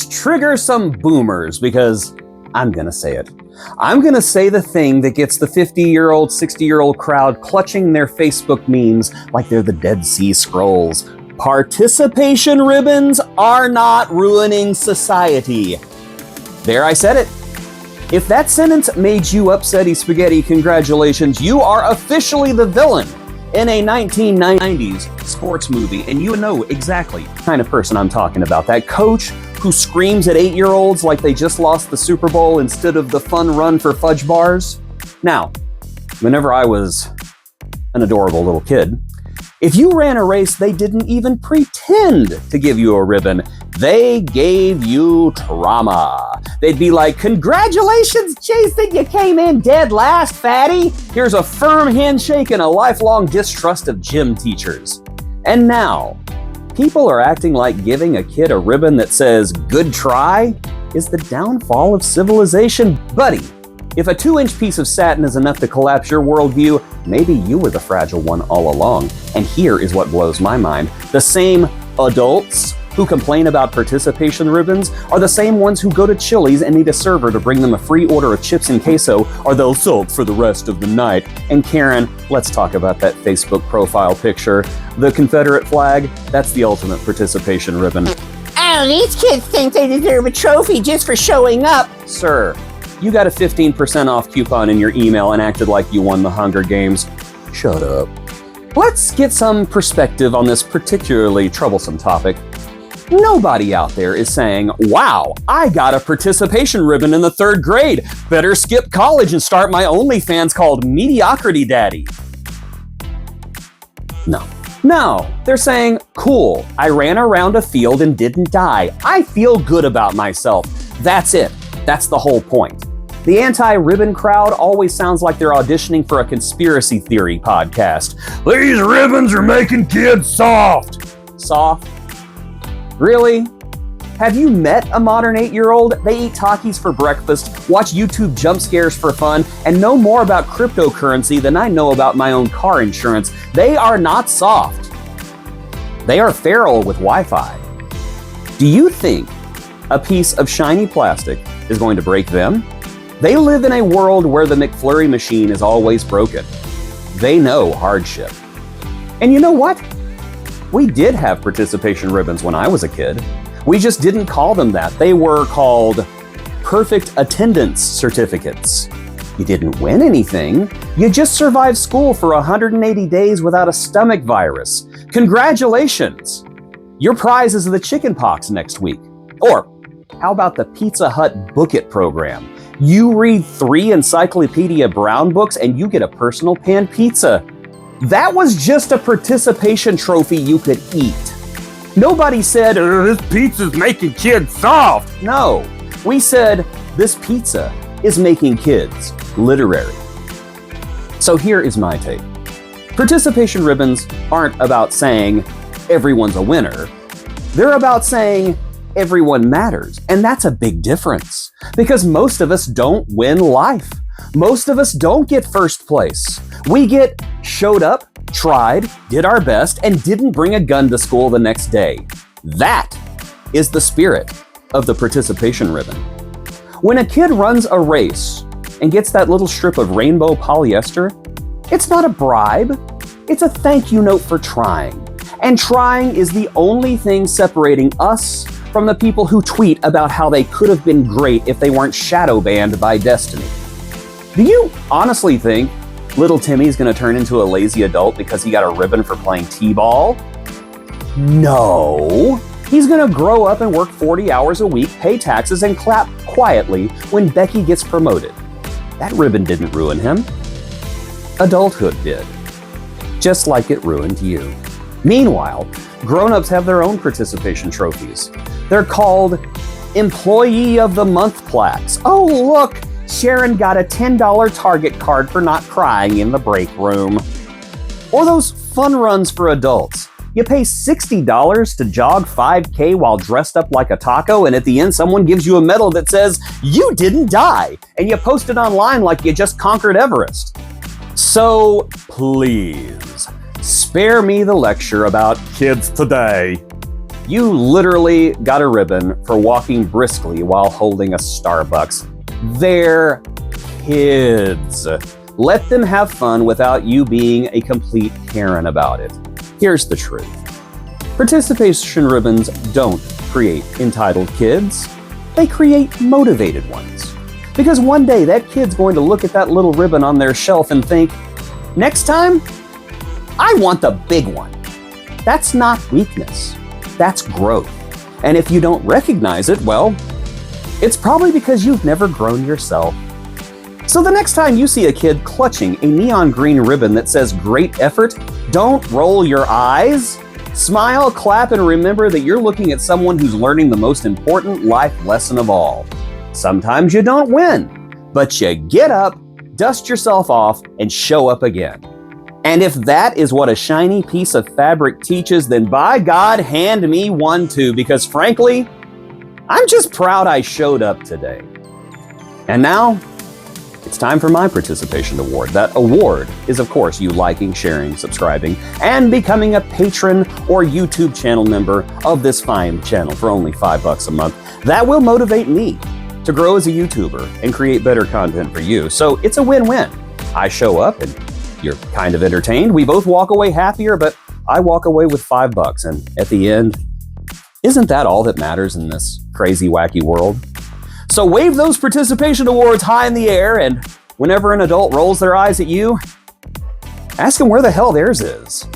let's trigger some boomers because I'm gonna say it. I'm gonna say the thing that gets the 50-year-old, 60-year-old crowd clutching their Facebook memes like they're the Dead Sea Scrolls. Participation ribbons are not ruining society. There, I said it. If that sentence made you upsetty spaghetti, congratulations, you are officially the villain in a 1990s sports movie, and you know exactly the kind of person I'm talking about. That coach who screams at 8-year-olds like they just lost the Super Bowl instead of the fun run for fudge bars. Now, whenever I was an adorable little kid, if you ran a race, they didn't even pretend to give you a ribbon. They gave you trauma. They'd be like, congratulations, Jason, you came in dead last, fatty. Here's a firm handshake and a lifelong distrust of gym teachers. And now, people are acting like giving a kid a ribbon that says, good try, is the downfall of civilization. Buddy, if a 2-inch piece of satin is enough to collapse your worldview, maybe you were the fragile one all along. And here is what blows my mind. The same adults who complain about participation ribbons are the same ones who go to Chili's and need a server to bring them a free order of chips and queso, or they'll sulk for the rest of the night. And Karen, let's talk about that Facebook profile picture. The Confederate flag, that's the ultimate participation ribbon. Oh, these kids think they deserve a trophy just for showing up. Sir, you got a 15% off coupon in your email and acted like you won the Hunger Games. Shut up. Let's get some perspective on this particularly troublesome topic. Nobody out there is saying, wow, I got a participation ribbon in the 3rd grade. Better skip college and start my OnlyFans called Mediocrity Daddy. No, they're saying, cool, I ran around a field and didn't die. I feel good about myself. That's it. That's the whole point. The anti-ribbon crowd always sounds like they're auditioning for a conspiracy theory podcast. These ribbons are making kids soft. Soft? Really? Have you met a modern 8-year-old? They eat Takis for breakfast, watch YouTube jump scares for fun, and know more about cryptocurrency than I know about my own car insurance. They are not soft. They are feral with Wi-Fi. Do you think a piece of shiny plastic is going to break them? They live in a world where the McFlurry machine is always broken. They know hardship. And you know what? We did have participation ribbons when I was a kid. We just didn't call them that. They were called perfect attendance certificates. You didn't win anything. You just survived school for 180 days without a stomach virus. Congratulations! Your prize is the chicken pox next week. Or how about the Pizza Hut Book It program? You read 3 Encyclopedia Brown books and you get a personal pan pizza. That was just a participation trophy you could eat. Nobody said, this pizza's making kids soft. No, we said, this pizza is making kids literary. So here is my take. Participation ribbons aren't about saying everyone's a winner. They're about saying everyone matters. And that's a big difference because most of us don't win life. Most of us don't get first place. We get showed up, tried, did our best, and didn't bring a gun to school the next day. That is the spirit of the participation ribbon. When a kid runs a race and gets that little strip of rainbow polyester, it's not a bribe, it's a thank you note for trying. And trying is the only thing separating us from the people who tweet about how they could have been great if they weren't shadow banned by destiny. Do you honestly think little Timmy's gonna turn into a lazy adult because he got a ribbon for playing t-ball? No. He's gonna grow up and work 40 hours a week, pay taxes, and clap quietly when Becky gets promoted. That ribbon didn't ruin him. Adulthood did. Just like it ruined you. Meanwhile, grown-ups have their own participation trophies. They're called Employee of the Month plaques. Oh, look! Sharon got a $10 Target card for not crying in the break room. Or those fun runs for adults. You pay $60 to jog 5K while dressed up like a taco, and at the end someone gives you a medal that says, you didn't die, and you post it online like you just conquered Everest. So please, spare me the lecture about kids today. You literally got a ribbon for walking briskly while holding a Starbucks. They're kids. Let them have fun without you being a complete Karen about it. Here's the truth. Participation ribbons don't create entitled kids. They create motivated ones. Because one day that kid's going to look at that little ribbon on their shelf and think, next time, I want the big one. That's not weakness. That's growth. And if you don't recognize it, well, it's probably because you've never grown yourself. So the next time you see a kid clutching a neon green ribbon that says great effort, don't roll your eyes. Smile, clap, and remember that you're looking at someone who's learning the most important life lesson of all. Sometimes you don't win, but you get up, dust yourself off, and show up again. And if that is what a shiny piece of fabric teaches, then by God, hand me one too, because frankly, I'm just proud I showed up today. And now, it's time for my participation award. That award is, of course, you liking, sharing, subscribing, and becoming a patron or YouTube channel member of this fine channel for only $5 a month. That will motivate me to grow as a YouTuber and create better content for you. So it's a win-win. I show up and you're kind of entertained. We both walk away happier, but I walk away with $5. And at the end, isn't that all that matters in this crazy, wacky world? So wave those participation awards high in the air, and whenever an adult rolls their eyes at you, ask them where the hell theirs is.